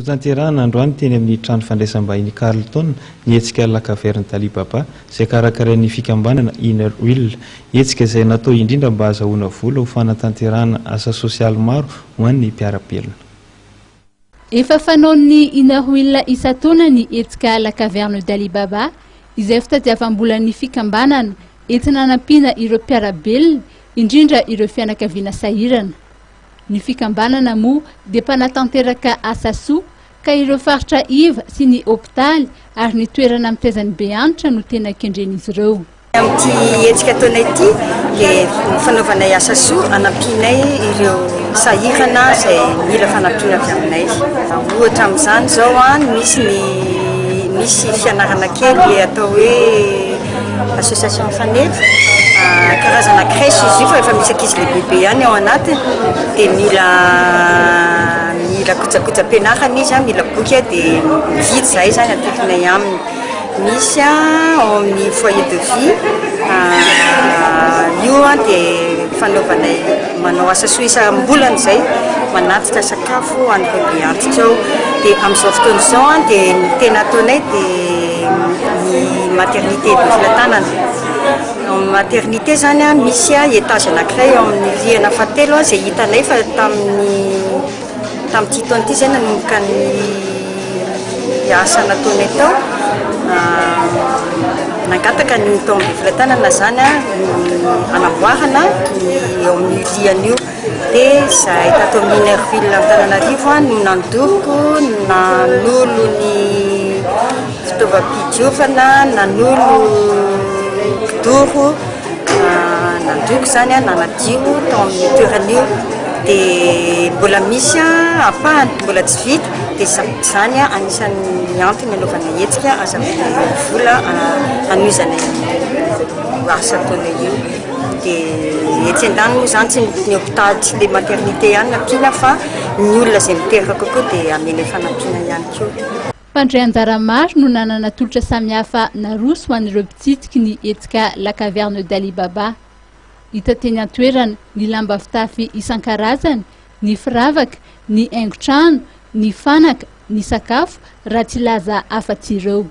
Tanterahana androany teny amin'ny trano fandraisam-bahiny Carlton nietsika lakaverne Dalibaba izay karakarain'ny fikambanana Inner Wheel, hetsika izay natao indrindra mba ahazoana vola ho fanatanterahana asa sosialy maro ho an'ny mpiara-belona. Efa fanaon'ny Inner Wheel isan-taona ny hetsika lakaverne Dalibaba izay fitadiavam-bolan'ny fikambanana entina hanampiana ireo mpiara-belona indrindra ireo fianakaviana sahirana. Ny fikambanana moa dia mpanatanteraka asa soa ka ireo faritra iva sy ny hôpitaly ary ny toerana mitezany be antitra no tena kendren'izy ireo. Amin'ity hetsika taona ity dia fanaovanay asa soa hanampianay ireo sahirana izay mila fanampiana avy aminay. Ohatra amin'izany izao misy fianarana kely atao hoe association fanefy. Karazana crèche izy io fa efa misy ankizy lehibe ihany ao anatiny dia mila kojakoja-pianarana izy, mila boky dia mividy izay zany atekinay aminy. Misy ao amin'ny foyer de vie io dia fanaovanay manao asa soa isam-bolana izay manatitra sakafo an'ireo be antitra ao. Dia amin'izao fotoana izao dia ny tena ataonay dia ny maternité de Filatanana. Maternité zany misy étage anankiray ao amin'ny rihana fahatelo izay hitanay fa tamin'ity taona ity zany nanomboka ny asa nataonay tao nangataka ny tao amin'ny Filatanana zany hanamboarana ao amin'ny rihana io. Dia zahay tato amin'ny Inner Wheel Antananarivo no nandoko nanolo ny fitaovam-pidiovana, nanolo kidoro, nandoko zany nanadio tao amin'ny toeran'io. Dia mbola misy ampahany mbola tsy vita dia zany anisan'ny antony anaovana hetsika azahoana vola anoizana asa ataonay io. Dia etsy an-dany moa zany tsy ny hôpitaly tsy le maternité ihany nampiana fa ny olona izay miteraka kokoa dia amenay fanampiana ihany koa. Mpandray anjara maro no nanana tolotra samihafa naroso ho an'ireo mpitsitiky ny hetsika lakaverne Dalibaba. Hita teny an-toerana ny lamba fitafy isan-karazany, ny firavaka, ny haingon-trano, ny fanaka, ny sakafo raha tsy laza afa-tsy ireo.